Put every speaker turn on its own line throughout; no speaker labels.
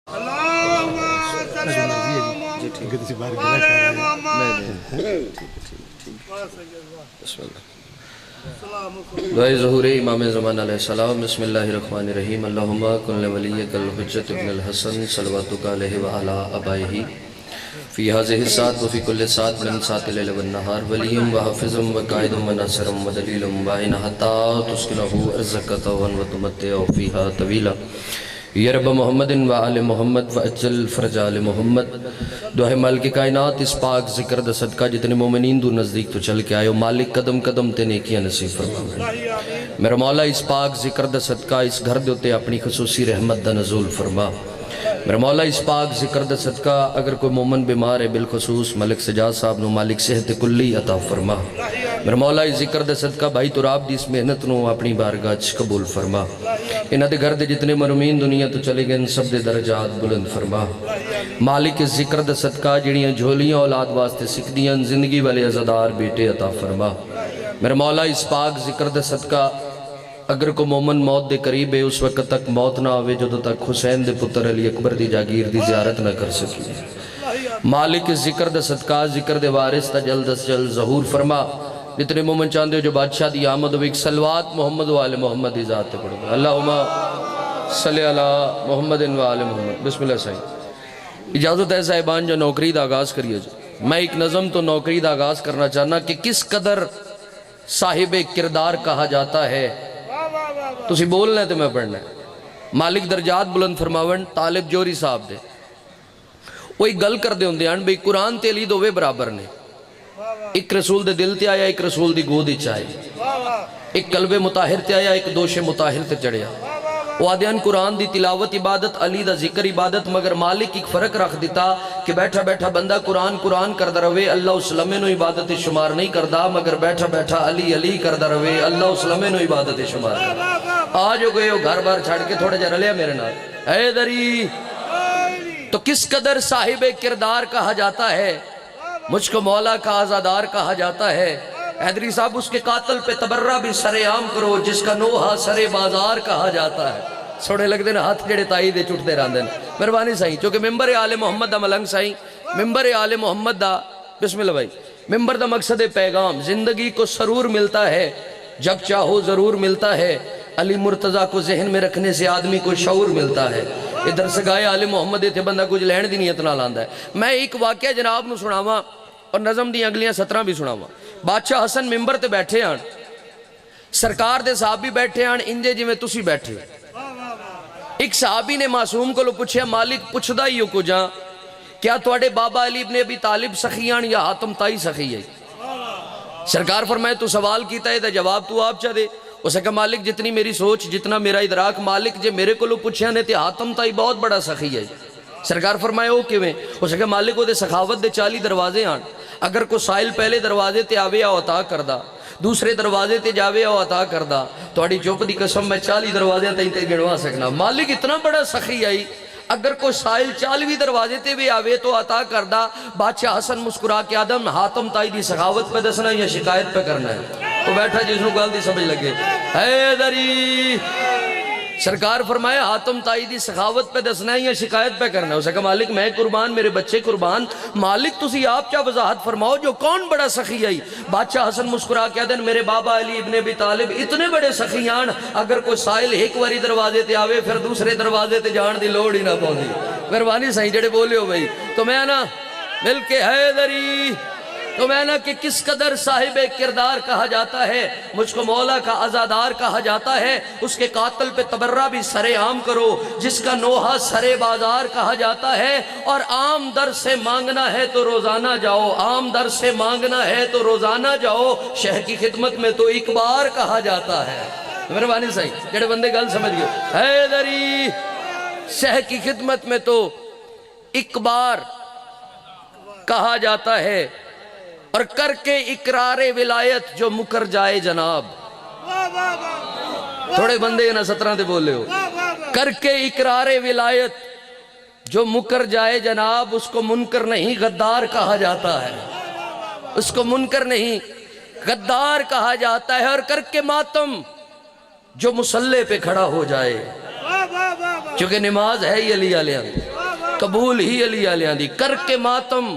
دعائے ظہور امام زمان علیہ السلام بسم اللہ الرحمن الرحیم اللہم کن ولیک الحجت ابن الحسن صلواتک علیہ وعلا ابائہ فی حاضر الساعت وفی کل ساعت من ساعت لیل والنہار ولیم وحافظم وقائدم وناصرم ودلیلم وعین حتی تسکنہو ارزقتا وتمتعو فیہا طویلا یا رب محمد وآل محمد وعجل فرج آل محمد دعائے مالک کائنات اس پاک ذکر دا صدقہ جتنے مومنین دو نزدیک تو چل کے آئے مالک قدم قدم تے نیکیاں نصیب فرما میرا مولا اس پاک ذکر دا صدقہ اس گھر دیوتے اپنی خصوصی رحمت دا نزول فرما میرا مولا اس پاک ذکر دا صدقہ اگر کوئی مومن بیمار ہے بالخصوص ملک سجاد صاحب نو مالک صحت کلی عطا فرما میرا مولا اس ذکر دا صدقہ بھائی تو راب دی اس محنت نو اپنی بارگاہ قبول فرما انہ دے گھر دے جتنے مرمین دنیا تو چلے گئے ان سب دے درجات بلند فرما مالک اس ذکر دا صدقہ جڑیاں جھولیاں اولاد واسطے سکھدیاں زندگی والے عزادار بیٹے عطا فرما میرا مولا اس پاک ذکر دا صدقہ اگر کو مومن موت دے قریب ہے اس وقت تک موت نہ آوے جو تک حسین دے پتر علی اکبر دی جاگیر دی زیارت نہ کر سکی مالک اس ذکر دے صدقہ ذکر دے وارث تا جلد از جلد ظہور فرما جتنے مومن چاندے ہو جو بادشاہ دی آمد و ایک سلوات محمد و آل محمد دی ذات پڑھو گا اللہم صلی اللہ محمد و آل محمد بسم اللہ صحیح اجازت ہے صاحبان جو نوکری دا آغاز کریے جو میں ایک نظم تو نوکری دا آغاز کرنا چاہنا کہ کس قدر صاحب کردار کہا جاتا ہے تو اسی بولنا ہے تو میں پڑھنا ہے مالک درجات بلند فرماون طالب جوری صاحب دے وہ ایک گل کر دے ہوں دے بھئی قرآن تے لی دووے برابر نے ایک رسول دے دل تے آیا ایک رسول دی گود اچ آیا ایک قلب مطاہر تے آیا ایک دوش مطاہر تے چڑھیا وہ آدھیان قرآن دی تلاوت عبادت علی دا ذکر عبادت مگر مالک ایک فرق رکھ دیتا کہ بیٹھا بیٹھا بندہ قرآن کردہ روے اللہ اسلامے نو عبادت شمار نہیں کردہ مگر بیٹھا بیٹھا علی کردہ روے اللہ اسلامے نو عبادت شمار کردہ آج ہو گئے ہو گھر بار چھاڑ کے تھوڑا جا رلیا میرے نال اے دری تو کس قدر صاحب کردار کہا جاتا ہے مجھ کو مولا کا آزادار کہا جاتا ہے حیدری صاحب اس کے قاتل پہ تبرہ بھی سر عام کرو جس کا نوحہ سر بازار کہا جاتا ہے سوڑے لگ دینا ہاتھ جڑے تائی دے چوٹ دے ران دینا مہربانی سائیں چونکہ ممبر آل محمد دا ملنگ سائیں ممبر آل محمد دا بسم اللہ بھائی ممبر دا مقصد پیغام زندگی کو سرور ملتا ہے جب چاہو ضرور ملتا ہے علی مرتضیٰ کو ذہن میں رکھنے سے آدمی کو شعور ملتا ہے ادھر سے گائے آل محمد تھے بندہ کچھ لہن دی نیت نہ لاندہ ہے میں ایک واقعہ جناب نو سناواں اور نظم دی اگلیاں 17 بھی سناواں بادشاہ حسن ممبر تے بیٹھے آن سرکار دے صحابی بیٹھے آن انجے جی میں تسی بیٹھے ایک صحابی نے معصوم کو لو پوچھے مالک پوچھدا ہی ہو کو جاں کیا تواڈے بابا علی ابن ابی طالب سخی آن یا حاتم تائی سخی ہے سرکار فرمائے تو سوال کیتا ہے دا جواب تو آپ چاہ دے اسے کہا مالک جتنی میری سوچ جتنا میرا ادراک مالک جے میرے کو لو پوچھے آنے تے حاتم تائی بہت بڑا سخی ہے سرکار فرمائے ہو کیویں اسے کہا مالک وہ دے سخاوت دے 40 دروازے آن اگر کو سائل پہلے دروازے تے آوے آو عطا کردہ دوسرے دروازے تے جاوے آو عطا کردہ توڑی چوپ دی قسم میں 40 دروازے تے گنوا سکنا مالک اتنا بڑا سخی آئی اگر کوئی سائل 40 دروازے تے بھی آوے تو عطا کردہ بادشاہ حسن مسکرا کے آدم حاتم تائی دی سخاوت پہ دسنا یا شکایت پہ کرنا ہے تو بیٹھا جس کو غلطی سمجھ لگے حیدری سرکار فرمایا حاتم تائی دی سخاوت پہ دسنا ہے یا شکایت پہ کرنا ہے اسے کہا مالک میں قربان میرے بچے قربان مالک تسی آپ کیا وضاحت فرماؤ جو کون بڑا سخی آئی بادشاہ حسن مسکرا کیا دن میرے بابا علی ابن ابی طالب اتنے بڑے سخیان اگر کوئی سائل ایک واری دروازے تے آوے پھر دوسرے دروازے تے جان دی لوڑ ہی نہ پہنچی مہربانی صحیح جڑے بولے ہو بھائی تو میں نا مل کے حیدری تو میں نا کہ کس قدر صاحب کردار کہا جاتا ہے مجھ کو مولا کا عزادار کہا جاتا ہے اس کے قاتل پہ تبرہ بھی سر عام کرو جس کا نوحہ سر بازار کہا جاتا ہے اور عام در سے مانگنا ہے تو روزانہ جاؤ عام در سے مانگنا ہے تو روزانہ جاؤ شہ کی خدمت میں تو ایک بار کہا جاتا ہے مہربانی صحیح جڑے بندے گل سمجھ گئے حیدری شہ کی خدمت میں تو ایک بار کہا جاتا ہے اور کر کے اقرار ولایت جو مکر جائے جناب تھوڑے بندے نا 17 دے بولے ہو کر کے اقرار ولایت جو مکر جائے جناب اس کو منکر نہیں غدار کہا جاتا ہے اس کو منکر نہیں غدار کہا جاتا ہے اور کر کے ماتم جو مسلح پہ کھڑا ہو جائے چونکہ نماز ہے ہی علی علیہ قبول ہی علی علیہ دی کر کے ماتم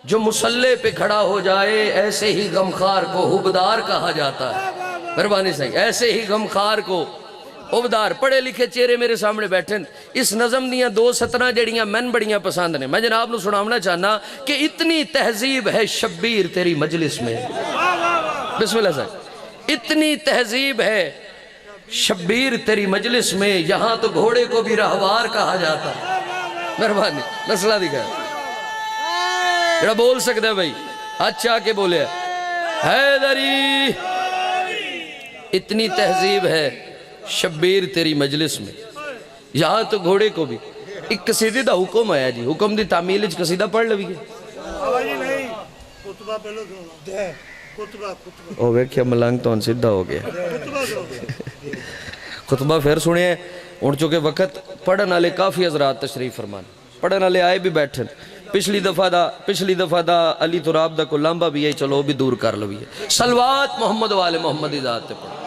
جو مسلح پہ کھڑا ہو جائے ایسے ہی غمخوار کو حبدار کہا جاتا ہے مہربانی صحیح ایسے ہی غمخوار کو حبدار پڑھے لکھے چہرے میرے سامنے بیٹھیں اس نظم دیاں دو سطرہ جڑیاں میں بڑیاں پسند نے میں جناب نو سناونا چاہنا کہ اتنی تہذیب ہے شبیر تیری مجلس میں بسم اللہ صاحب اتنی تہذیب ہے شبیر تیری مجلس میں یہاں تو گھوڑے کو بھی راہوار کہا جاتا ہے مہربانی مسئلہ دکھا جڑا بول سکتا ہے بھائی اچھا کے بولے حیدری اتنی تہذیب ہے شبیر تیری مجلس میں یہاں تو گھوڑے کو بھی ایک قصیدے دا حکم آیا جی حکم دی تعمیل اچھ قصیدہ پڑھ لوی گے او کیا ملانگ تو انسدہ ہو گیا خطبہ پھر سنے ہیں ان چونکہ وقت پڑھن والے کافی حضرات تشریف فرمان پڑھن والے آئے بھی بیٹھن پچھلی دفعہ دا علی تراب دا کو لمبا بھی ہے چلو بھی دور کر لو بھی ہے صلوات محمد والے محمد ذات پہ پڑھ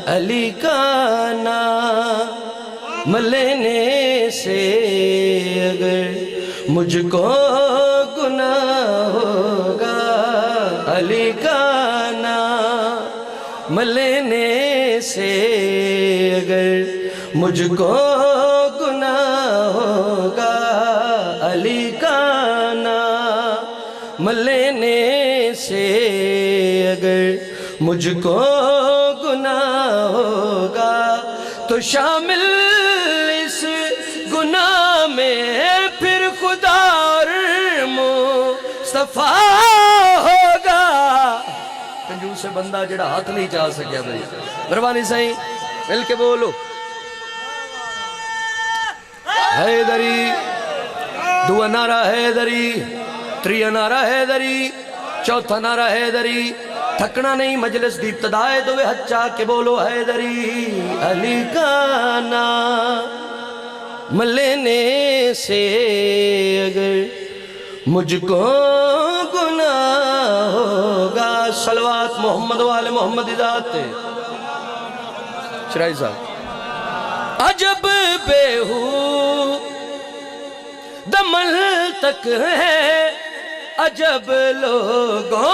علی کا نام لینے سے اگر مجھ کو گناہ ہوگا علی کا نام لینے سے اگر مجھ کو گناہ ہوگا علی کا نام لینے سے اگر مجھ کو گناہ ہوگا تو شامل اس گناہ میں پھر خدا اور مصطفیٰ ہوگا کنجوس بندہ جڑا ہاتھ نہیں چاہ سکیا بھائی مہربانی صحیح مل کے بولو حیدری دو نعرہ حیدری تری نعرہ حیدری چوتھا نعرہ حیدری تھکنا نہیں مجلس دی ابتدائے دوے ہچا کے بولو حیدری علی کا نام لینے سے اگر مجھ کو گناہ ہوگا صلوات محمد والے محمد ذات شرائی صاحب عجب بیہو دمل تک ہے عجب لوگوں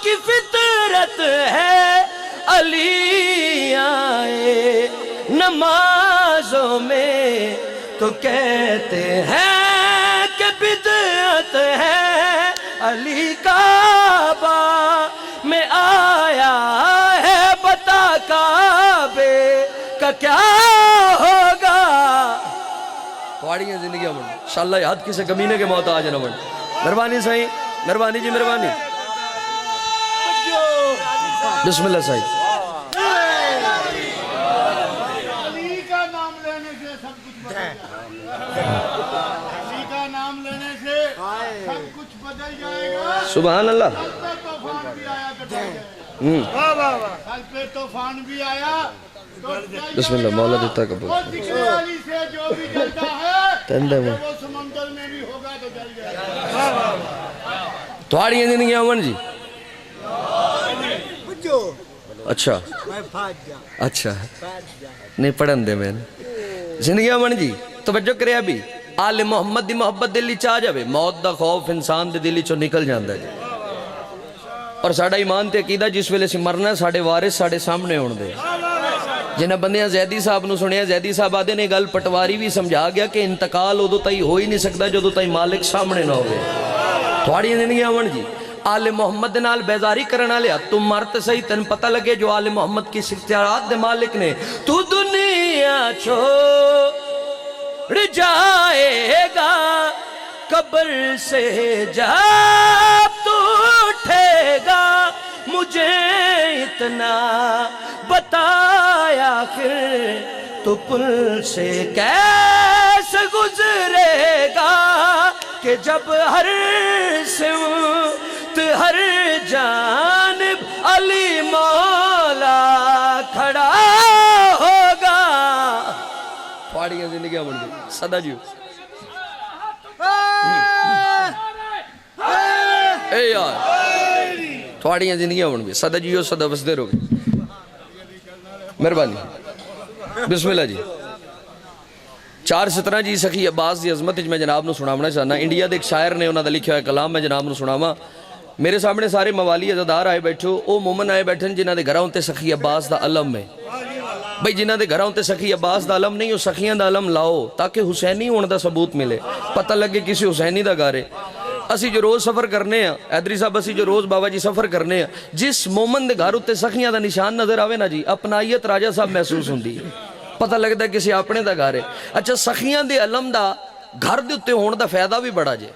کی فطرت ہے علی آئے نمازوں میں تو کہتے ہیں کہ بدعت ہے علی کعبہ میں آیا ہے بتا کعبے کا کیا ہوگا پہاڑی ہیں زندگی امن انشاءاللہ یاد کسے کمینے کے موت آج نمن مہربانی صحیح مہربانی جی مہربانی بسم اللہ صحیح
علی کا نام لینے سے سب کچھ بدل جائے گا علی کا نام لینے سے سب کچھ بدل جائے گا
سبحان اللہ
طوفان بھی آیا تو ڈر جائے سال پہ طوفان بھی آیا
بسم اللہ مولا دیتا قبول
وہ ذکر علی سے جو بھی جلتا ہے وہ سمندر میں بھی ہوگا تو جل جائے گا
تھوڑی زندگی امن جی اچھا اچھا نہیں پڑھن دے میں زندگی امن جی توجہ کرے ابھی آل محمد دی محبت دلی چاہ جاوے موت دا خوف انسان دے دلی چو نکل جاندہ جی اور ساڑھا ایمان تے عقیدہ جس ویلے سے مرنا ساڑھے وارث ساڑھے سامنے ہون دے جنہ بندیاں زیدی صاحب نو سنیا زیدی صاحب آدھے نے گل پٹواری بھی سمجھا گیا کہ انتقال ادو تائی ہو ہی نہیں سکتا جو تائی مالک سامنے نہ ہوئے تھوڑی زندگی آون جی آل محمد نال بیزاری کرنا لیا تم مرت صحیح تن پتہ لگے جو آل محمد کی اختیارات دے مالک نے تو دنیا چھوڑ جائے گا قبر سے جب تو اٹھے گا مجھے اتنا بتایا پھر تو پل سے کیسے گزرے گا کہ جب ہر سم وقت ہر جانب علی مولا کھڑا ہوگا. پہاڑیاں زندگیاں بن گئی صدا جیو اے یار تھوڑیاں زندگیاں بن گئی صدا جیو صدا بسدے رہو. مہربانی بسم اللہ جی. 417 جی سخی عباس دی عظمت میں جناب نو سناونا چاہنا. انڈیا دے ایک شاعر نے انہوں نے لکھا ہے کلام میں جناب نو سناوا. میرے سامنے سارے موالی عزادار آئے بیٹھو او مومن آئے بیٹھن جنہ دے گھراں تے سخی عباس دا علم ہے. بھئی جنہ دے گھراں تے سخی عباس دا علم نہیں، وہ سخیاں دا علم لاؤ تاکہ حسینی ہونے دا ثبوت ملے، پتہ لگے کسی حسینی دا گھر ہے. اسی جو روز سفر کرنے ہیں حیدری صاحب، اسی جو روز بابا جی سفر کرنے ہیں، جس مومن دے گھر تے سخیاں دا نشان نظر آوے نا جی، اپنائیت راجہ صاحب محسوس ہوندی ہے، پتہ لگتا ہے کسی اپنے دا گھر ہے. اچھا سخیاں دے علم دا گھر دے اتے ہون دا فائدہ بھی بڑا جے.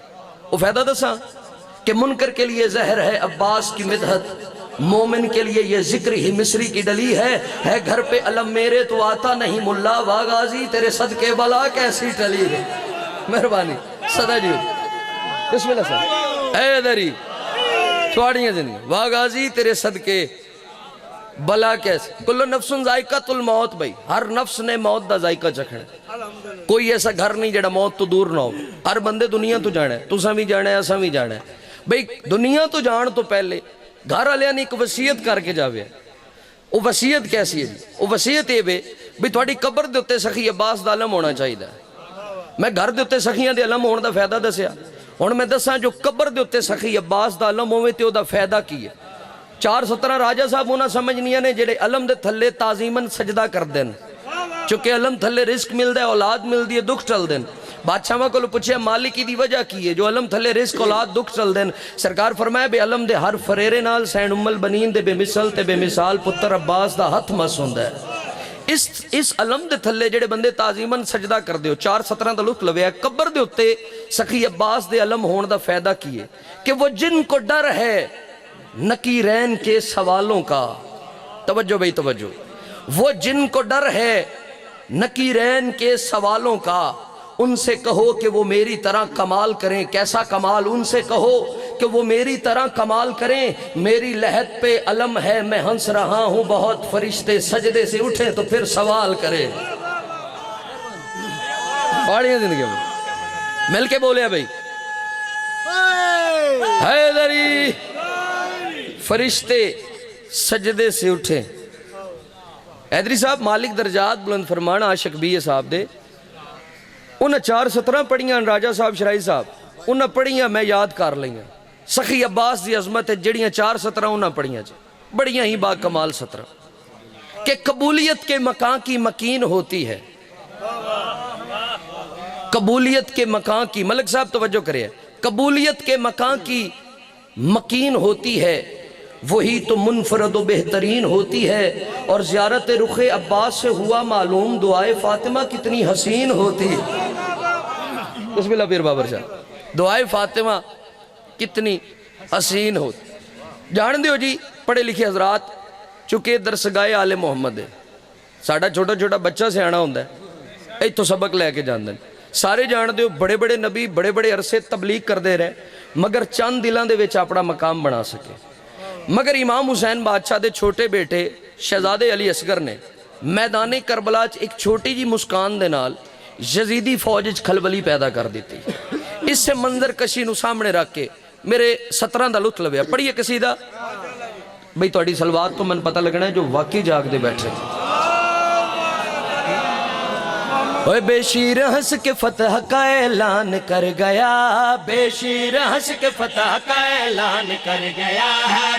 وہ فائدہ دساں کہ منکر کے لیے زہر ہے عباس کی مدحت، مومن کے لیے یہ ذکر ہی مصری کی ڈلی ہے گھر پہ علم میرے تو آتا نہیں ملا واغازی تیرے صدقے بلا کیسی ٹلی ہے. مہربانی صدا جی بسم اللہ صاحب. اے دری چھوڑیاں زندگی واغازی تیرے صدقے بلا کیسے. کل نفس ذائقۃ الموت. بھائی ہر نفس نے موت دا ذائقہ چکھنا. کوئی ایسا گھر نہیں جڑا موت تو دور نہ ہو. ہر بندے دنیا تو جانا ہے، تساں بھی جانا ہے اساں بھی جانا ہے. بھائی دنیا تو جان تو پہلے گھر والے نے ایک وصیت کر کے جاوے. وہ وصیت کیسی ہے جی؟ وہ وصیت یہ بے بھی تھوڑی قبر دے اتے سخی عباس دا علم ہونا چاہیے. میں گھر دے اتے سخیاں دے علم ہونے دا فائدہ دسیا. ہن میں دساں جو قبر دے اتے سخی عباس دا علم ہوئے تے او دا فائدہ کی ہے. 417 راجہ صاحب انہاں سمجھنیاں نے جڑے علم دے تھلے تعظیمن سجدہ کر دین، چونکہ علم تھلے رزق مل دے اولاد مل دی دکھ چل دین. بادشاہاں کو پوچھے مالکی دی وجہ کی ہے جو علم تھلے رزق اولاد دکھ چل دین. سرکار فرمایا بے علم دے ہر فریرے نال سین ام البنین دے بے مثل تے بے مثال پتر عباس دا ہتھ مس ہوندا ہے. اس علم دے تھلے جڑے بندے تعظیمن سجدہ کر دیو 417 دا لطف لویا. قبر دے اتے سخی عباس دے علم ہون دا فائدہ کیے کہ وہ جن کو ڈر ہے نکیرین کے سوالوں کا. توجہ بھئی توجہ. وہ جن کو ڈر ہے نکیرین کے سوالوں کا ان سے کہو کہ وہ میری طرح کمال کریں. کیسا کمال؟ ان سے کہو کہ وہ میری طرح کمال کریں. میری لحد پہ علم ہے میں ہنس رہا ہوں بہت، فرشتے سجدے سے اٹھیں تو پھر سوال کریں. پاڑیاں زندگی میں مل کے بولے بھئی حیدری فرشتے سجدے سے اٹھیں. حیدری صاحب مالک درجات بلند فرمان عاشق بھی صاحب دے انہاں 417 پڑھیاں راجہ صاحب شرائی صاحب انہاں پڑھیاں میں یاد کر لیں. سخی عباس دی عظمت ہے جڑیاں 417 انہاں پڑھیاں بڑیاں ہی با کمال 17 کہ قبولیت کے مکان کی مکین ہوتی ہے. قبولیت کے مکان کی، ملک صاحب توجہ کرے، قبولیت کے مکان کی مکین ہوتی ہے وہی تو منفرد و بہترین ہوتی ہے. اور زیارت رخ عباس سے ہوا معلوم دعائے فاطمہ کتنی حسین ہوتی ہے. بسم اللہ پیر بابر شاہ. دعائے فاطمہ کتنی حسین ہوتی. جان دیو جی پڑھے لکھے حضرات چونکہ درسگاہ آل محمد ہے، ساڑھا چھوٹا چھوٹا بچہ سے آنا ہوندہ ہے ایتھو سبق لے کے جاندن. سارے جان دیو بڑے بڑے نبی بڑے بڑے عرصے تبلیغ کر دے رہے مگر چند دلان دے وچ اپنا مقام بنا سکے. مگر امام حسین بادشاہ دے چھوٹے بیٹے شہزادے علی اصغر نے میدان کربلا ایک چھوٹی جی مسکان دے نال یزیدی فوج کھلبلی پیدا کر دیتی. اس سے منظر کشی نو سامنے رکھ کے میرے 17 دا لطف لویا. پڑھیے قصیدہ بھئی توڑی سلوات تو من پتہ لگنا ہے جو واقعی جاگ دے بیٹھے. اوے بے شیر ہنس کے فتح کا اعلان کر گیا، بے شیر ہنس کے فتح کا اعلان کر گیا،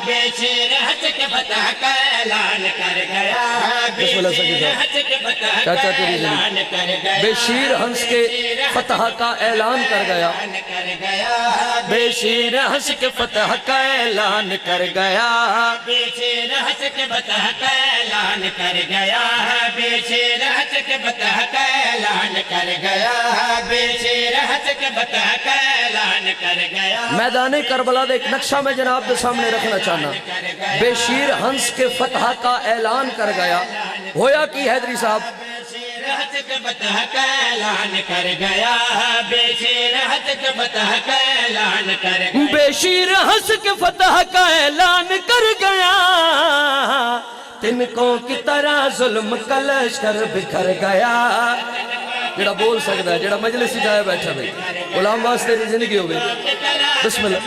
بے شیر ہنس کے فتح کا اعلان کر گیا، بے شیر ہنس کے فتح کا اعلان کر گیا،
بے شیر ہنس کے فتح کا اعلان کر گیا، بے شیر ہنس کے فتح کا اعلان کر گیا،
بے شیر ہنس کے فتح کا اعلان کر گیا، بے شیر ہنس کے فتح کا اعلان کر گیا، بے شیر ہنس کے فتح کا اعلان کر گیا.
میدان کربلا دے ایک نقشہ میں جناب دے سامنے رکھنا چاہنا. بے شیر ہنس کے فتح کا اعلان کر گیا. ہویا کی حیدری صاحب؟
بے شیر ہنس کے فتح کا اعلان کر گیا، بے شیر ہنس کے فتح کا اعلان کر گیا
بے شیر ہنس کے فتح کا اعلان کر گیا تنکوں کی طرح ظلم کا لشکر بکھر گیا جڑا بول سکتا ہے جڑا مجلس ہی جائے بیٹھا بھئی غلام واسطے دی زندگی ہو گئی بسم اللہ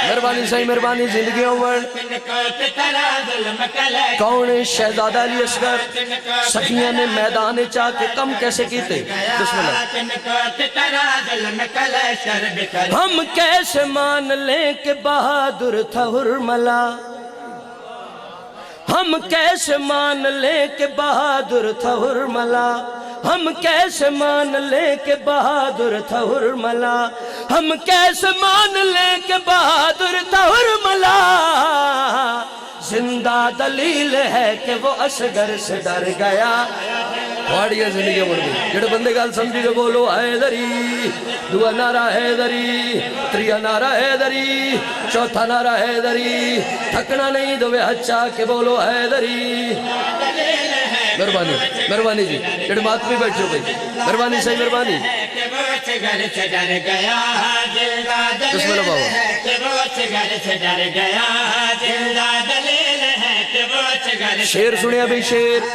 مہربانی صحیح مہربانی زندگی عمر کون شہزادہ علی اصغر سخیاں نے میدان چاہ کے کم کیسے کیتے بسم اللہ ہم کیسے مان لیں کہ بہادر تھا حرملا ہم کیسے مان لیں کہ بہادر تھا حرملا ہم کیسے مان لیں کہ بہادر تھا حرملا ہم کیسے مان لیں کہ بہادر تھا حرملا زندہ دلیل ہے کہ وہ اصغر سے ڈر گیا واڑیا زندگی مڑ گئی جڑے بندے گال سمجھی کے بولو حیدری دعا نعرہ حیدری تریا نعرہ حیدری چوتھا نعرہ حیدری تھکنا نہیں دو اچھا کہ بولو حیدری مہربانی مہربانی جی جڑے بات میں بیٹھو بھئی مہربانی صحیح مہربانی بسم اللہ بابا شیر سنیا بھی شیر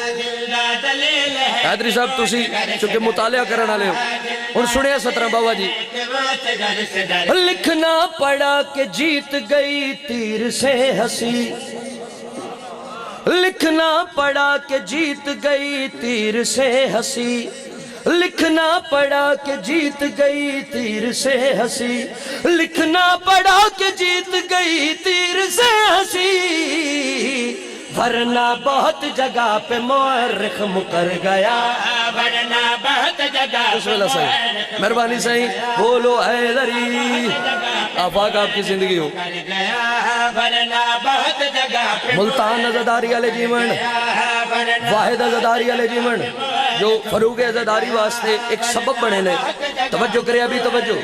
حیدری صاحب تسی چونکہ مطالعہ کرنا لے ہو اور سنیا 17 بابا جی لکھنا پڑا کہ جیت گئی تیر سے ہنسی لکھنا پڑا کہ جیت گئی تیر سے ہنسی لکھنا پڑا کہ جیت گئی تیر سے ہنسی لکھنا پڑا کہ جیت گئی تیر سے ہنسی ورنہ بہت جگہ پہ مورخ مکر گیا
ورنہ بہت جگہ
بسم اللہ صحیح مہربانی صحیح بولو حیدری آفاق آپ کی زندگی ہو
ورنہ بہت جگہ
ملتان عزداری علیہ جیمن واحد عزداری علیہ جیمن جو فروغ عزداری واسطے ایک سبب بنے نے توجہ کرے ابھی توجہ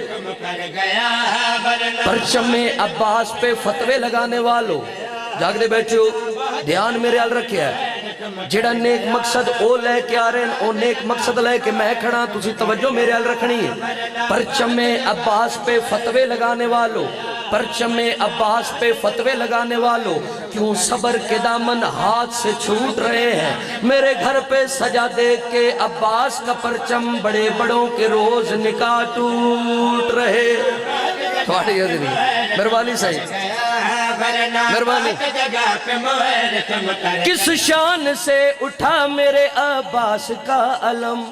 پرچم عباس پہ فتوے لگانے والوں جاگ دے بیٹھو دھیان میرے حال رکھیا ہے جڑا نیک مقصد او لے کے آ رہے ہیں او نیک مقصد لے کے میں کھڑا تسی توجہ میرے حال رکھنی ہے پرچم عباس پہ فتوے لگانے والوں پرچم عباس پہ فتوے لگانے والوں کیوں صبر کے دامن ہاتھ سے چھوٹ رہے ہیں میرے گھر پہ سجا دیکھ کے عباس کا پرچم بڑے بڑوں کے روز نکاح ٹوٹ رہے تھوڑی یہ دنی مہربانی صحیح مہربانی کس شان سے اٹھا میرے عباس کا علم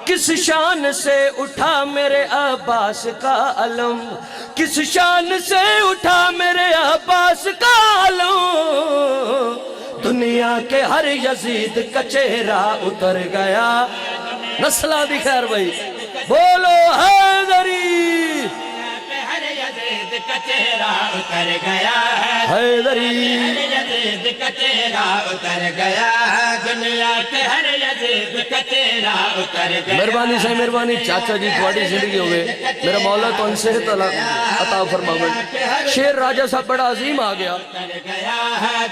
کس شان سے اٹھا میرے عباس کا علم کس شان سے اٹھا میرے عباس کا علم دنیا کے ہر یزید کا چہرہ اتر گیا نسلہ دی خیر بھائی بولو حیدری
کا چہرہ اتر گیا
حیدری
یزید کا چہرہ اتر گیا دنیا کے ہر یزید کا چہرہ اتر گیا
مہربانی سے مہربانی چاچا جی تھوڑی زندگی ہوئے میرا مولا تو ان صحت عطا فرماوے شیر راجہ صاحب بڑا عظیم آ گیا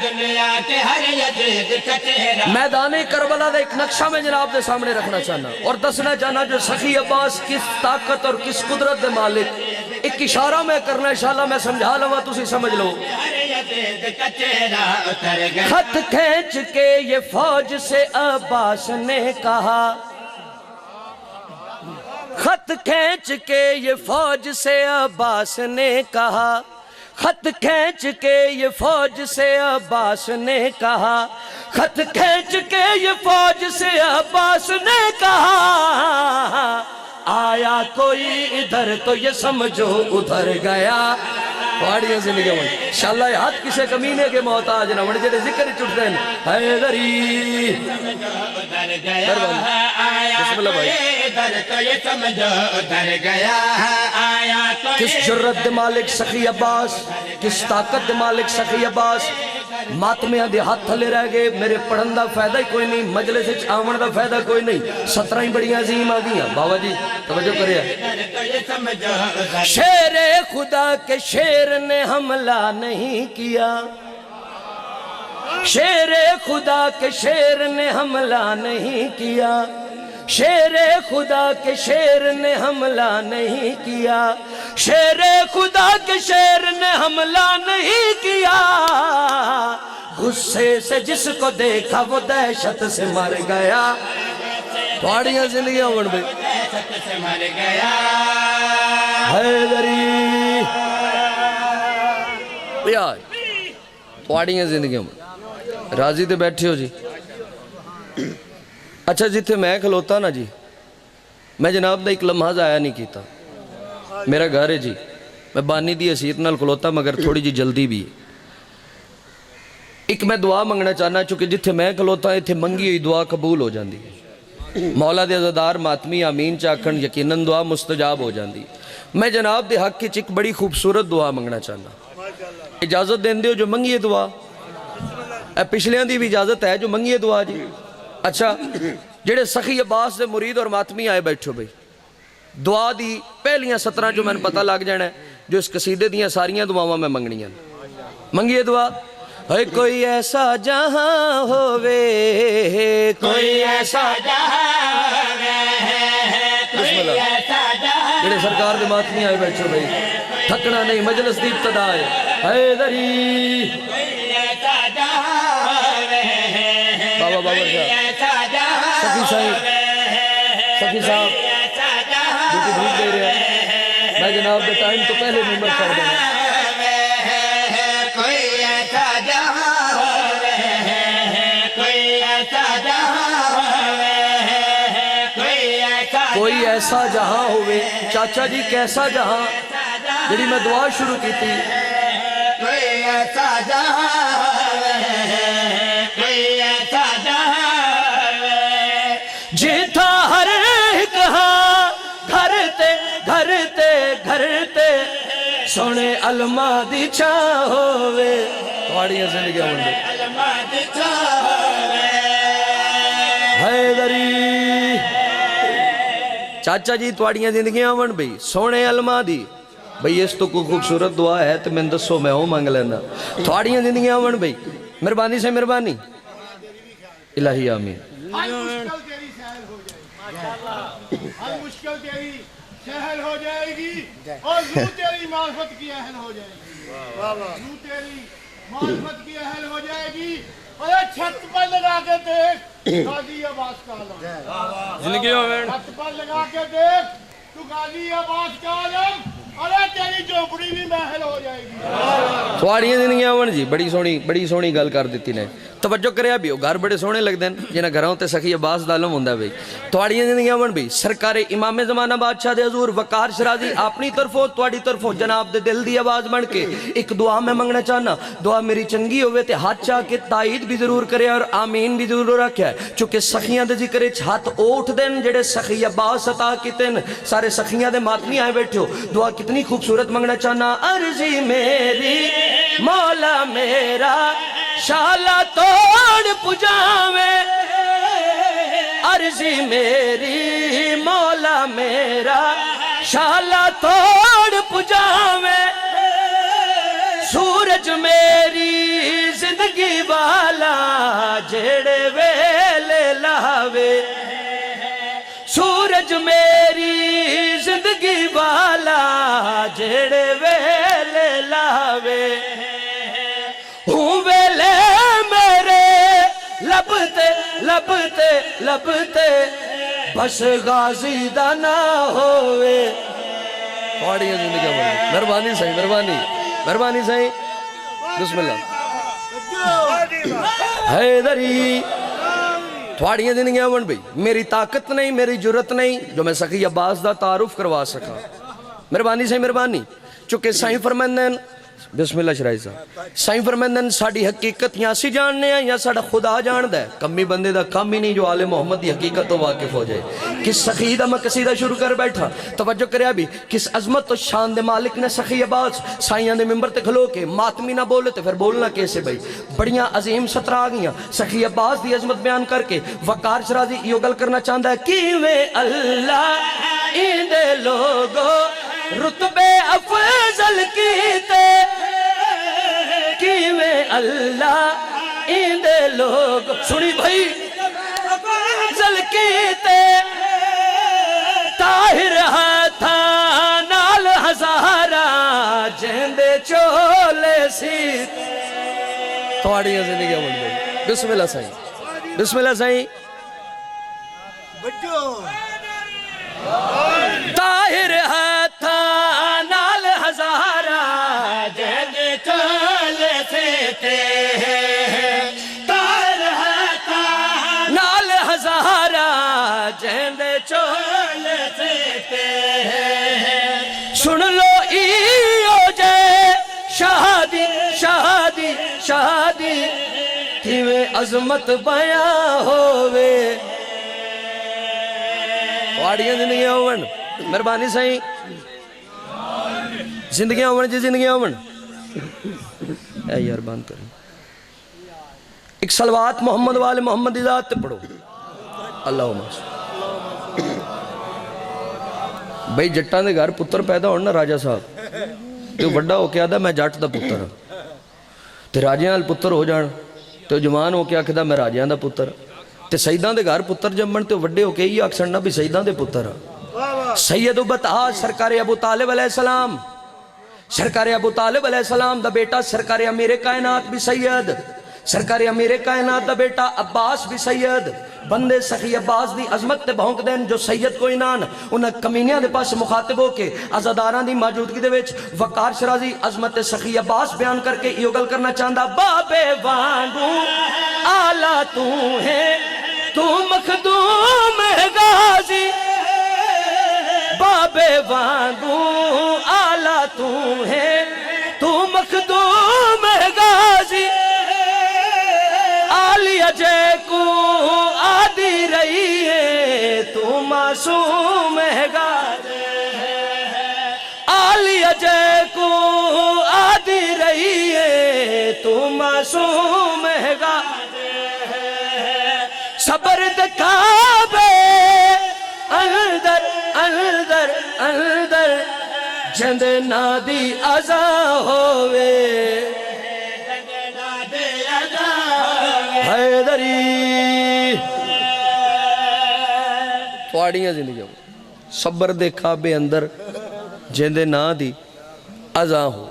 دنیا کے ہر یزید کا چہرہ
میدان کربلا دا ایک نقشہ میں جناب دے سامنے رکھنا چاہنا اور دسنا چاہنا جو سخی عباس کس طاقت اور کس قدرت دے مالک ایک اشارہ میں کرنا انشاءاللہ میں سمجھا لوں تسی سمجھ لو خط کھینچ کے یہ فوج سے عباس نے کہا خط کھینچ کے یہ فوج سے عباس نے کہا خط کھینچ کے یہ فوج سے عباس نے کہا خط کھینچ کے یہ فوج سے عباس نے کہا آیا کوئی ادھر تو یہ سمجھو ادھر گیا پہاڑیاں زندگی میں انشاءاللہ یہ ہاتھ کسے کمینے کے محتاج نہ وڑ جڑے ذکر چٹتے ہیں حیدری بسم اللہ بھائی کس جرت دے مالک سخی عباس کس طاقت دے مالک سخی عباس ماتمیاں دے ہاتھ تھلے رہ گئے میرے پڑھن دا فائدہ ہی کوئی نہیں مجلس وچ آون دا فائدہ کوئی نہیں 17 ہی بڑی عظیم آ گئیاں بابا جی توجہ کرے شیر خدا کے شیر نے حملہ نہیں کیا شیر خدا کے شیر نے حملہ نہیں کیا شیر خدا کے شیر نے حملہ نہیں کیا، شیر خدا کے شیر نے حملہ نہیں کیا، غصے سے جس کو دیکھا وہ دہشت سے مر گیا۔ تھوڑیاں زندگیاں بن بھئی
دہشت سے مر گیا۔
حیدری یار تھوڑیاں زندگیاں بن راضی تے بیٹھے ہو جی۔ اچھا جتھے میں کھلوتا نا جی، میں جناب دا ایک لمحہ ضائع نہیں کیتا، میرا گھر ہے جی، میں بانی دی حیثیت نال کھلوتا مگر تھوڑی جی جلدی بھی ہے۔ ایک میں دعا منگنا چاہنا چونکہ جتھے میں کھلوتا اتھے منگی ہوئی دعا قبول ہو جاندی، مولا دے عزادار ماتمی آمین چاکھن یقیناً دعا مستجاب ہو جاندی۔ میں جناب دے حق کی ایک بڑی خوبصورت دعا منگنا چاہنا، اجازت دین دیو جو منگیے دعا، پچھلیاں دی بھی اجازت ہے جو منگیے دعا جی۔ اچھا جڑے سخی عباس دے مرید اور ماتمی آئے بیٹھو بھئی، دعا دی پہلیاں 17 جو میں نے پتہ لگ جانا ہے جو اس قصیدے دیاں ساریاں دعاواں میں منگنیاں، منگیے دعا۔ ہے کوئی ایسا جہاں ہووے، کوئی ایسا
جہاں کوئی ایسا جہاں
جڑے سرکار دے ماتمی آئے بیٹھو بھئی، تھکنا نہیں مجلس دی ابتدا ہے۔ حیدری بابا بابر صاحب سخی صاحب ڈیوٹی بھوک دے رہے ہیں، میں جناب دے ٹائم تو پہلے ممبر کر دینا۔
کوئی ایسا جہاں کوئی ایسا جہاں
کوئی ایسا جہاں ہوئے، چاچا جی کیسا جہاں جڑی میں دعا شروع کی تھی،
کوئی ایسا جہاں کوئی ایسا جہاں
جیتھا ہر ایک ہاں گھر تے سونے علمہ دی چھاں ہوئے۔ تھوڑیاں زندگیاں بن گئی حیدری چاچا جی تھوڑیاں زندگیاں بن بھئی سونے علمہ دی بھئی اس تو کوئی خوبصورت دعا ہے تو میں دسو میں ہوں مانگ لینا۔ تھوڑیاں زندگیاں بن بھئی مہربانی سے مہربانی الہی آمین۔
ہر مشکل تیری سہل ہو جائے گی، ہر مشکل تیری سہل ہو جائے گی، اور روح تیری معرفت کی اہل ہو جائے گی، روح تیری معرفت کی اہل ہو جائے گی۔ اور چھت پر لگا کے دیکھ غازی عباس کا عالم،
زندگی آمین۔
چھت پر لگا کے دیکھ تو غازی عباس کا عالم، اور تیری جھونپڑی بھی محل ہو جائے گی۔
تھوڑیاں زندگیاں بن جی بڑی سونی گل کر دیتی نے، توجہ کریا بھی ہو، گھر بڑے سونے لگ دیں جنہ گھروں تے سخی عباس دا علم ہوندہ بھئی۔ تھوڑیاں زندگیاں بن بھئی سرکار امام زمانہ بادشاہ دے حضور وقار شرازی اپنی طرفوں تواڈی طرفوں جناب دے دل دی آواز بن کے ایک دعا میں منگنا چاہنا، دعا میری چنگی ہوئے تے ہاتھ چاہ کے تائید بھی ضرور کرے اور آمین بھی ضرور رکھے، چونکہ سخیاں دے ذکر ہاتھ اوٹھ دیں جڑے سخی عباس عطا کیتن، سارے سخیاں دے ماتمی آئے بیٹھے ہو، دعا کتنی خوبصورت منگنا چاہنا۔ عرضی میری مولا میرا شالا توڑ پجاوے، عرضی میری مولا میرا شالا توڑ پجاوے، سورج میری زندگی والا جڑے ویلے لاوے، سورج میری زندگی والا جڑے ویلے لاوے، ہوں ویلے میرے لبتے بس غازی دا نہ ہوئے۔ تھوڑیاں زندگیاں بن مہربانی صحیح مہربانی صحیح بسم اللہ۔ حیدری تھوڑیاں زندگیاں بن بھئی میری طاقت نہیں میری جرت نہیں جو میں سخی عباس دا تعارف کروا سکا، مہربانی سے مہربانی، چونکہ سائیں فرمندن بسم اللہ شرائی صاحب سائیں فرمندن ساڑی حقیقت یا سی جاننے ہیں یا ساڑا خدا جاندہ ہے، کمی بندے دا کم ہی نہیں جو آل محمد دی حقیقت تو واقف ہو جائے۔ کس سخی دا میں قصیدہ شروع کر بیٹھا، توجہ کریا بھی کس عظمت و شان دے مالک نے سخی عباس سائیاں دے ممبر تے کھلو کے ماتمی نہ بولے تے پھر بولنا کیسے بھئی، بڑیاں عظیم سطرہ آگیاں سخی عباس دی عظمت بیان کر کے وقار شرازی یہ گل کرنا چاہتا ہے، کیویں اللہ ایندے لوگو رتبے افضل کیتے، کیویں اللہ ایندے لوگ سنی بھائی افضل کیتے، سی تھوڑیاں زندگیاں بن گئی. بسم اللہ سائیں, بسم اللہ سائیں. طاہر ہاتھاں نال ہزارہ
جد چول سیتے طاہر ہاتھاں
نال ہزارہ جہند چول
سیتے
سن لو ایو جے شہادی شہادی شہادی تھیویں عظمت بیاں ہووے. تھوڑیاں زندگیاں ہون, مہربانی سائیں, زندگیاں ہون جی, زندگیاں ہون. اے یار بند کریں. ایک صلوات محمد والے محمد دی ذات تے پڑھو. اللہم صل. بھئی جٹاں دے گھر پتر پیدا ہونا راجہ صاحب تو بڑا ہو کے آدھا میں جٹ دا پتر ہوں, تے راجیاں دے پتر ہو جان تو جوان ہو کے آکھدا میں راجیاں دا پتر, تے سیداں دے گھر پتر جمن تے وڈے ہو کے ہی آکھسن بھی سیداں دے پتر ہوں. سید ابتہا سرکار ابو طالب علیہ السلام, سرکار ابو طالب علیہ السلام دا بیٹا سرکار امیر کائنات بھی سید, سرکار امیر کائنات دا بیٹا عباس بھی سید. بندے سخی عباس دی عظمت تے بھونک دین جو سید کوئی نان انہاں کمینیاں دے پاس مخاطب ہو کے عزاداراں دی موجودگی دے وچ وقار شرازی عظمت سخی عباس بیان کر کے یہ گل کرنا چاہندا. بابے وانگوں آلہ تو ہے تو مخدوم غازی, بابے وانگوں آلہ تو ہے تو مخدوم غازی. آلیہ جے کو آدھی رہی ہے تو معصوم غازی, آلیہ جے کو آدھی رہی ہے تو معصوم غازی. صبر دکھاوے اندر اندر اندر جند نادی ازا ہووے. حیدری تھوڑیاں زندگیاں صبر دے کعبے اندر جند نادی ازا ہو.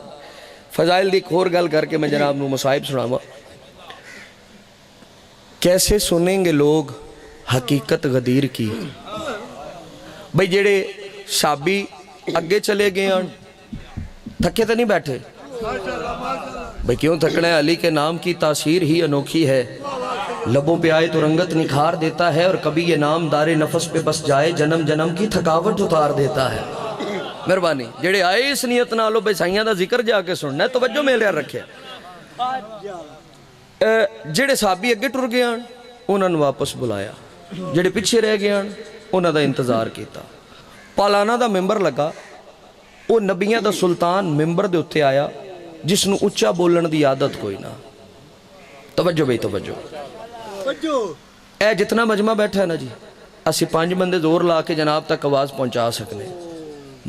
فضائل دی ایک اور گل کر کے میں جناب نو مصائب سناواں. کیسے سنیں گے لوگ حقیقت غدیر کی. بھئی جڑے صحابی اگے چلے گئے ہیں تھکے تو نہیں بیٹھے. بھئی کیوں تھکنا ہے, علی کے نام کی تاثیر ہی انوکھی ہے, لبوں پہ آئے تو رنگت نکھار دیتا ہے, اور کبھی یہ نام دار نفس پہ بس جائے جنم جنم کی تھکاوٹ اتار دیتا ہے. مہربانی جڑے آئے اس نیت نالو بھئی سائیاں دا ذکر جا کے سننا ہے, توجہ میرے یار رکھے. جڑے صحابی اگے ٹر گئے ہیں انہوں نے واپس بلایا, جڑے پیچھے رہ گئے ہیں انہوں دا انتظار کیتا. پالانا دا ممبر لگا, وہ نبیاں دا سلطان ممبر دے اتے آیا جس نو اچھا بولن دی عادت کوئی نہ. توجہ بھئی توجہ, اے جتنا مجمع بیٹھا ہے نا جی, اسی 5 بندے زور لا کے جناب تک آواز پہنچا سکنے,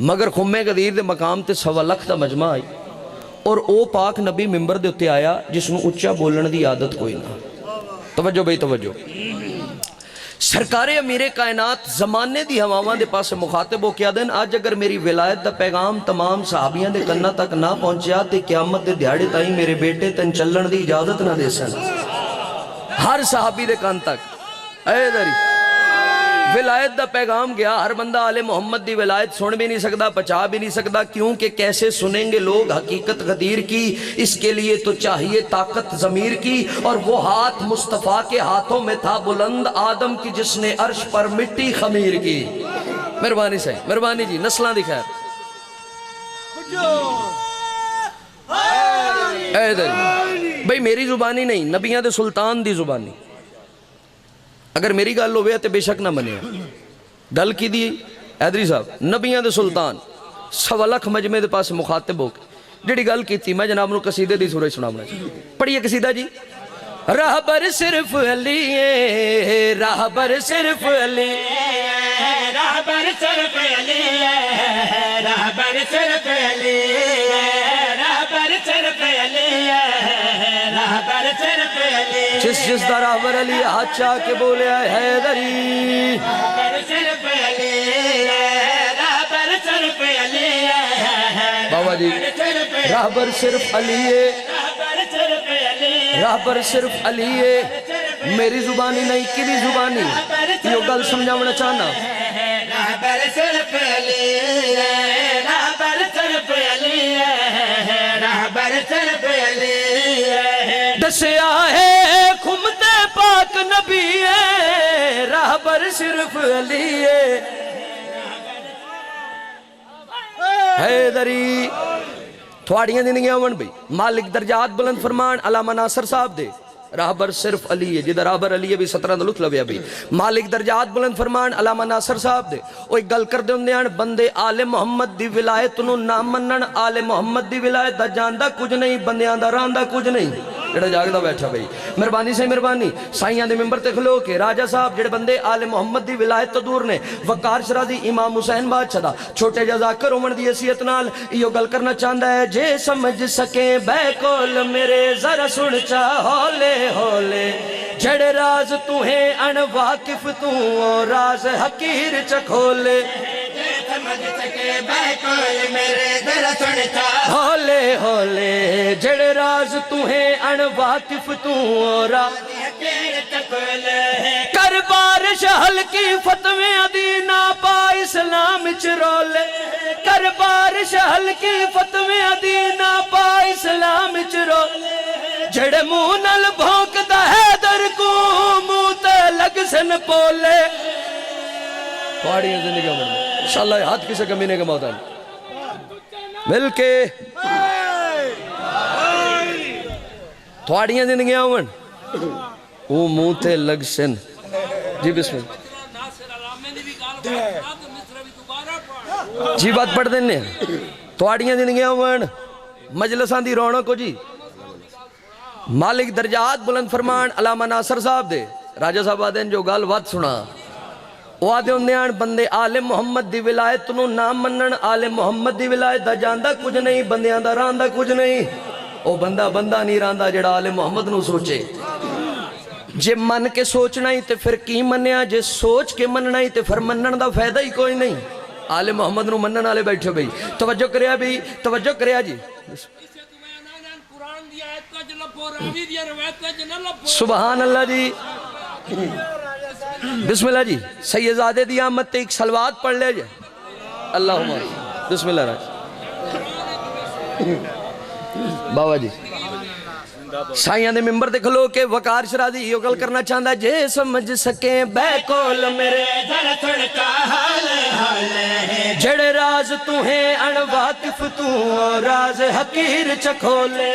مگر خمے غدیر دے مقام تے 1.25 لاکھ دا مجمع آئی, اور او پاک نبی ممبر دے اتے آیا جس نو اچھا بولن دی عادت کوئی نہ. توجہ بھئی توجہ. سرکار امیر کائنات زمانے دی ہواواں دے پاس مخاطب ہو کیا دن آج اگر میری ولایت دا پیغام تمام صحابیاں دے کنہ تک نہ پہنچیا تے قیامت دے دیہاڑے تائیں میرے بیٹے تن چلن دی اجازت نہ دے سن. ہر صحابی دے کان تک اے دری ولایت دا پیغام گیا, ہر بندہ آل محمد دی ولایت سن بھی نہیں سکتا, پچا بھی نہیں سکتا, کیونکہ کیسے سنیں گے لوگ حقیقت غدیر کی. اس کے لیے تو چاہیے طاقت ضمیر کی, اور وہ ہاتھ مصطفیٰ کے ہاتھوں میں تھا بلند آدم کی جس نے عرش پر مٹی خمیر کی. مہربانی سے مہربانی جی, نسلاں دی خیر. اے دری بھئی میری زبانی نہیں, نبیاں دے سلطان دی زبانی. اگر میری گل ہوئے تو بے شک نہ منیا. گل کی دی حیدری صاحب نبیاں دے سلطان 1.25 لاکھ مجمع دے پاس مخاطب ہو کے جڑی گل کی تھی, میں جناب نو قصیدے دی سورج سناونا چاہیے. پڑھیے قصیدہ جی. راہبر صرف علی ہے, راہبر صرف علی ہے,
راہبر صرف علی ہے, راہبر صرف علی ہے, راہبر صرف علی ہے, راہبر صرف علی.
جس دا راہبر علی ہاتھ چاہ کے بولے آئے حیدری.
راہبر صرف علی ہے, راہبر صرف علی ہے,
بابا جی راہبر صرف علی ہے, راہبر صرف علی ہے میری زبانی نہیں کدی زبانی یہ گل سمجھاونا چاہنا
راہبر صرف علی ہے راہبر صرف علی ہے راہبر صرف علی ہے
دسیا ہے خمتے پاک نبی ہے راہبر صرف علی ہے حیدری تھوڑیاں زندگیاں ون بھئی مالک درجات بلند فرمان علامہ ناصر صاحب دے راہبر صرف علی ہے جدھر راہبر علی ہے بھی 17 دلوت لویا بھی مالک درجات بلند فرمان علامہ ناصر صاحب دے وہ ایک گل کر دے ہوں بندے آل محمد دی ولایت نو نام منن آل محمد دی ولایت دا جاندہ کچھ نہیں بندیاں دا راندہ کچھ نہیں جڑا جاگدہ بیٹھا بھئی مہربانی سے مہربانی سائیاں دے ممبر تے کھلو کے راجہ صاحب جڑے بندے آل محمد دی ولایت تو دور نے وقار شرازی امام حسین بادشاہ دا چھوٹے جزاکر عمر دی حیثیت نال یہ گل کرنا چاہتا ہے جے سمجھ سکیں بے کول میرے ذرا سن چا ہولے ہولے جڑے راز تہیں ان واقف توں راز حقیر چکھولے
سمجھ سکے بے کول میرے ذرا سن چا
ہولے ہولے جڑے راز تہیں ان واقف توں راز
حقیر چکھولے
کر بارش ہلکی فتویں ادینہ پا اسلام چرولے کر بارش ہلکی فتویں ادینہ پا اسلام چرولے جڑے منہ نال بھونکدا ہے در کو منہ تے لگ سن پولے پہاڑیاں زندگی میں انشاءاللہ ہاتھ کسے کمینے کے موتان مل کے تھوڑیاں زندگیاں میں وہ منہ تے لگ سن جی بسم اللہ جی بات پڑھ دینے تھوڑیاں زندگیاں میں مجلسان دی رونق کو جی مالک درجات بلند فرمان علامہ ناصر صاحب دے راجہ صاحب آدھیں جو گال وات سنا وہ آدھے اندیان بندے آل محمد دی ولایت نو نام منن آل محمد دی ولایت دا جاندہ کچھ نہیں بندیاں دا راندہ کچھ نہیں او بندہ نہیں راندہ جڑا آل محمد نو سوچے جے من کے سوچنا ہی تے پھر کی منیا جے سوچ کے مننا ہی تے پھر منن دا فائدہ ہی کوئی نہیں آل محمد نو منن آلے بیٹھے بھئی توجہ کریا جی سبحان اللہ جی بسم اللہ جی سیدزادے دی آمد تے ایک سلوات پڑھ لے جائے اللہم بسم اللہ راج بابا جی سائیاں دے ممبر دے کھلو کے وقار شرازی یہ گل کرنا چاہتا ہے جے سمجھ سکیں بے کول میرے
ذرا سن چا ہولے ہولے
جڑے راز تہیں ان واقف توں راز حقیر چکھولے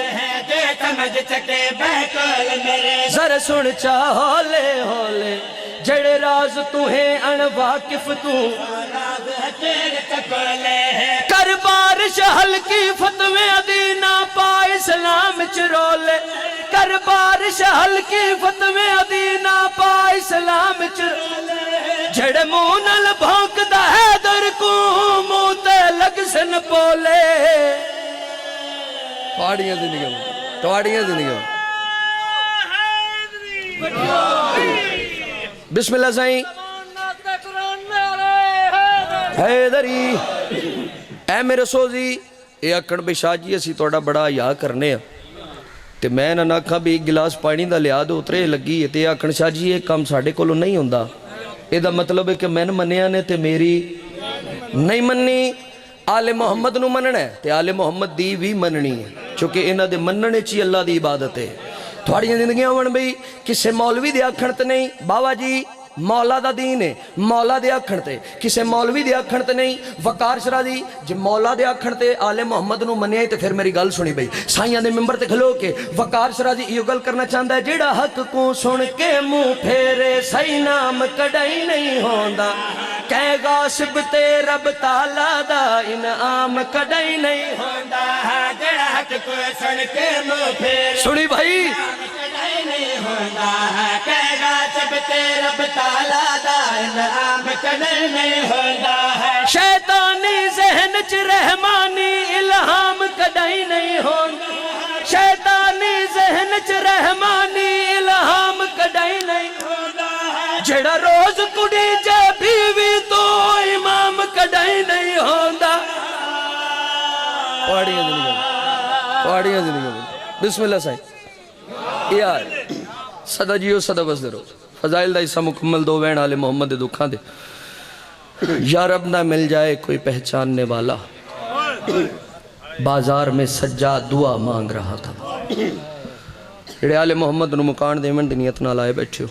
جے سمجھ سکے بے کول میرے
ذرا سن چا ہولے ہولے جڑے راز تہیں ان واقف توں
راز حقیر چکھولے
کر بارش ہلکی فتویں ادینہ پا اسلام چرولے کر بارش ہلکی فتویں ادینہ پا اسلام چرولے جڑے منہ نال بھونکدا ہے در کو منہ تے لگ سن پولے تواڑیاں زندگی میں بسم اللہ سائیں حیدری اے میرے سوزی اے اکڑ بے شاہ جی اسی توڑا بڑا یا کرنے ہیں تے میں نہ ناکھا بھی ایک گلاس پانی دا لیا دو اترے لگی ہے تے اکڑ شاہ جی ایک کام ساڑھے کولو نہیں ہوندہ اے دا مطلب ہے کہ میں نے منیا نے تے میری نہیں مننی آل محمد نو مننا ہے تے آل محمد دی بھی مننی ہے چونکہ انہ دے مننے چی اللہ دی عبادت ہے تھوڑیاں زندگیاں ون بھئی کسے مولوی دے اکھنت نہیں بابا جی مولا دا دین ہے مولا دے اکھنتے کسے مولوی دے اکھنتے نہیں وقار شرازی جی مولا دے اکھنتے آل محمد نو منیا ہی تے پھر میری گل سنی بھئی سائیاں دے ممبر تے کھلو کے وقار شرازی یہ گل کرنا چاہتا ہے جیڑا حق کو سن کے منہ پھیرے صحیح نام کڑائی نہیں ہوندہ کہے غاصب تے رب تعالیٰ دا انعام کڑائی نہیں ہوندہ
جڑا حق کو سن کے منہ پھیرے
سنی بھائی
کڑائی نہیں ہوندہ کہے غاصب تے رب تعالیٰ دا انعام کڑائی نہیں ہوندہ
شیطانی ذہن چ رحمانی الہام کڑائی نہیں ہوندہ شیطانی ذہن چ رحمانی الہام کڑائی نہیں ہوندہ جڑا روز کڑی جے بیوی تو امام کڑائی نہیں ہوندہ پہاڑیاں زندگی بسم اللہ سائیں یار صدا جیو صدا بس درو فضائل دا حصہ مکمل دو وین آل محمد دکھاں دے یا رب نہ مل جائے کوئی پہچاننے والا بازار میں سجاد دعا مانگ رہا تھا جڑے آل محمد نو مکان دے من دنیت نہ لائے بیٹھے ہو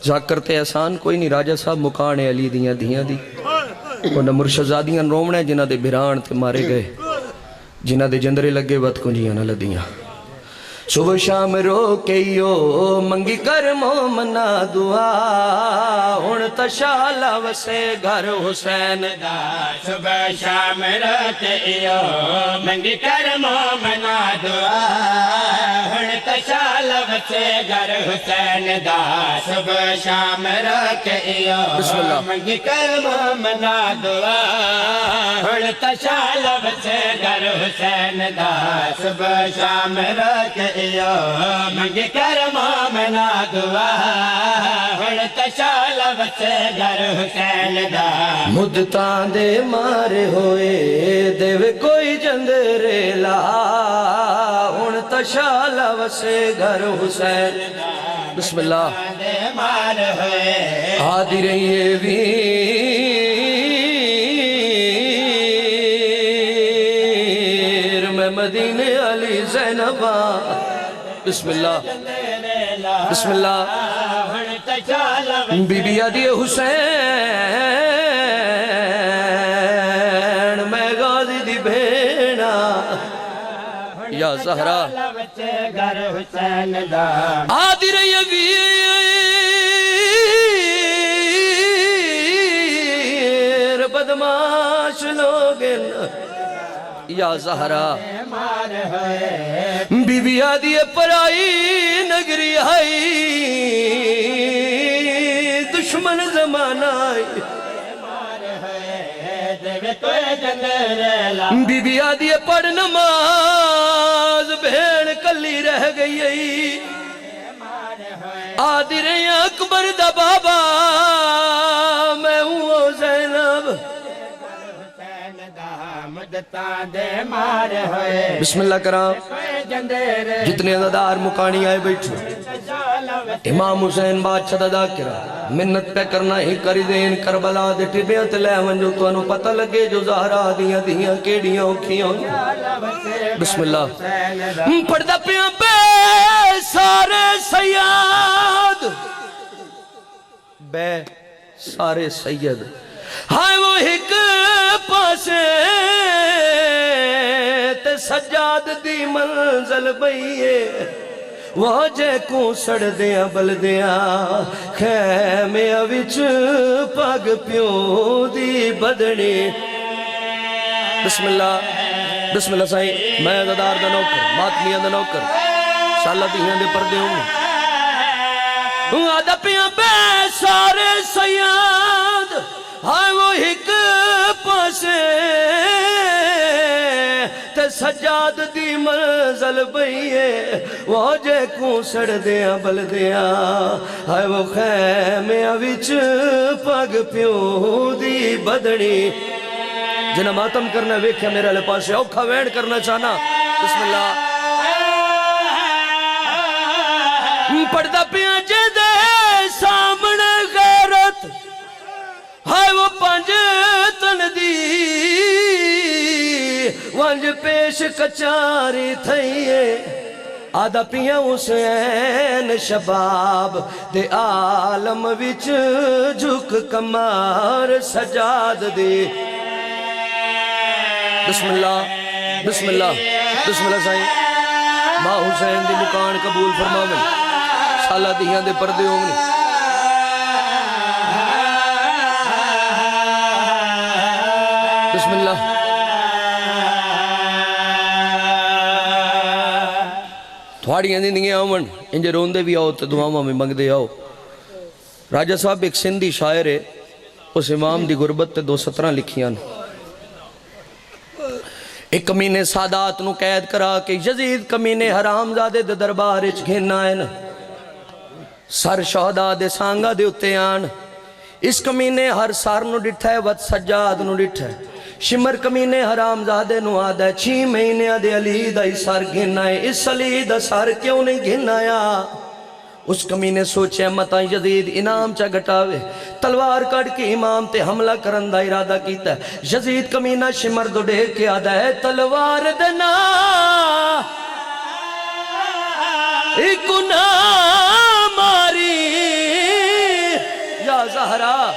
ذاک کرتے احسان کوئی نہیں راجہ صاحب مکان علی دیاں دیاں دی انہاں مرشدزادیاں رومنے جنہ دے بھران تے مارے گئے جنہ دے جندرے لگے بد کنجیاں نہ لدیاں صبح شام رو کئیو منگی کر مومنا دعا ہن تشالا وسے گھر حسین دا
صبح شام روکیو منگی کر مومنا دعا ہن تشال وچے گھر حسین دا صبح شام روکیو
بسم اللہ
منگی کر مومنا دعا ہن تشال وچے گھر حسین دا صبح شام روکیو منگی کر مومنا دعا ہن تشال وچے گھر حسین دا
مدتاں دے مارے ہوئے دیوے کوئی جندرے لا ہن تشالا وسے گھر حسین بسم اللہ
دے مار ہوئے
آدھی رہیے ویر میں مدینے علی زینبہ بسم اللہ بسم اللہ بی بی عدی حسین میں غازی دی بھینا یا زہرا
گھر حسین دا
آدھی رہی ویر بدماش لوگن یا زہرا
مار ہوئے
بی بی آدھی پرائی نگری آئی دشمن زمانہ آئی بی بی آدھی پڑھ نماز بھیڑ کلی رہ گئی آدھی رہی اکبر دا بابا میں ہوں زینب بسم اللہ کرام جتنے عزادار مکانی آئے بیٹھو امام حسین بادشاہ ادا کرا منت پہ کرنا ہی کری دین کربلا دے ٹبیت لے ونجو تو انہوں پتہ لگے جو زہرا دیاں دیاں کیڑیاں اکھیاں بسم اللہ پڑھدا پیاں بے سارے سیاد بے سارے سید ہائے وہ ایک پاسے تے سجاد دی منزل بئیے وہ جے کو سڑ دیاں بل دیاں خیمے وچ پگ پیوں دی بدنی بسم اللہ سائیں میں عزادار دا نوکر ماتمیاں دا نوکر شاللہ دیہاں دے پردے ہوں آدھا پیاں بے سارے سیاد ہائے وہ ایک پاسے تے سجاد دی منزل بئیے وہ جے کو سڑ دیاں بل دیاں ہائے وہ خیمیاں وچ پگ پیوں دی بدنی جنہ ماتم کرنا ویکھیا میرے لے پاسے اوکھا وین کرنا چاہنا بسم اللہ پڑھدا پیاں جے دے سامنے غیرت ہائے وہ پنج تن دی ونج پیش کچاری تھئیے آدھا پیاں حسین شباب دے عالم وچ جھک کمار سجاد دی بسم اللہ سائیں ماں حسین دی مکان قبول فرماویں شاللہ دیہاں دے پردے ہوں گے بسم اللہ تھوڑیاں زندگیاں آؤں انجے روندے بھی آؤ تو دعاواں میں منگ دے آؤ راجہ صاحب ایک سندھی شاعر ہے اس امام دی غربت تے 217 لکھیاں ایک کمینے سادات نو قید کرا کہ یزید کمینے حرام زادے دے دربار اچ گھن آئے سر شہدہ دے سانگا دے اتے آن اس کمینے ہر سار نو ڈٹھا ہے ود سجاد نو ڈٹھا ہے شمر کمینے حرام زادے نو آدھا ہے 6 مہینے آدھے علی دا ہی سار گھن آئے اس علی دا سار کیوں نہیں گھن آیا اس کمینے سوچے متا یزید انعام چا گٹاوے تلوار کڑ کے امام تے حملہ کرن دا ارادہ کیتا ہے یزید کمینہ شمر دو ڈے کے آدھا ہے تلوار دنا اکنا ماری یا زہرا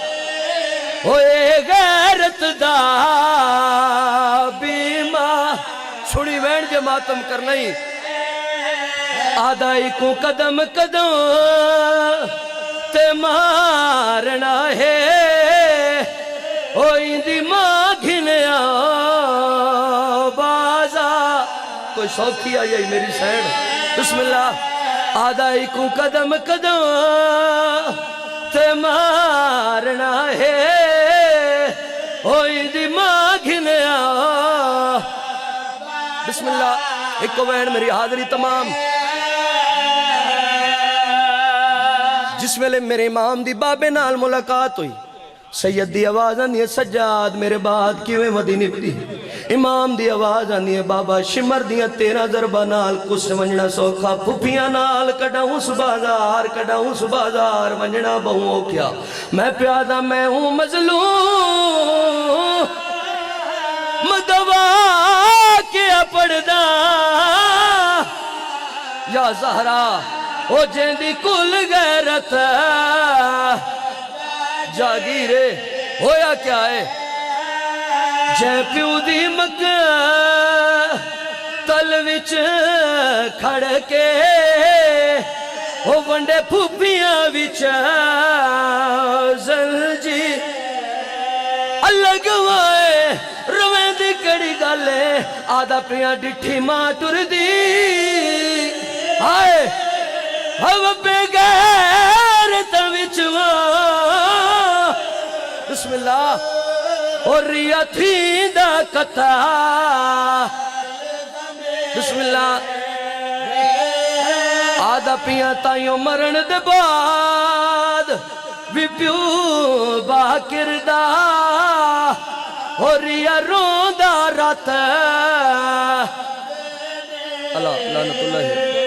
ہوئے غیرت دا بیمہ چھوڑی وین کے ماتم کرنا ہی آدھائی کو قدم قدم تے مارنا ہے ہوئی دی ماں گھنیا بازا کوئی سوکھی آئی میری سینڈ بسم اللہ آدھائی کو قدم قدم تے مارنا ہے ہوئی دی ماں گھنیا بسم اللہ ایک کو بہن میری حاضری تمام جس ویلے میرے امام دی بابے نال ملاقات ہوئی سید دی آواز آنی ہے سجاد میرے بعد کیویں مدینے پڑی امام دی آواز آنی ہے بابا شمر دیاں 13 ضربہ نال کس ونجنا سوکھا پھپیاں نال کڑاؤں سو بازار ونجنا بہوں کیا میں پیادہ میں ہوں مظلوم مدوا کیا پڑھدا یا زہرا او جیندی کل غیرت جاگیرے ہویا کیا ہے جے پیو دی مکہ تل وچ کھڑ کے او ونڈے پھوپیاں وچ زلجی الگ وائے رویں دی کڑی گالے آدھا پریاں ڈٹھی ماں ٹر دی آئے ہم بے غیرت وچ بسم اللہ اور ریا تھی دا کتا بسم اللہ آدھا پیاں تائیوں مرن دے بعد بھی پیو باکر دا اور ریا رون دا رات اللہ لعنت اللہ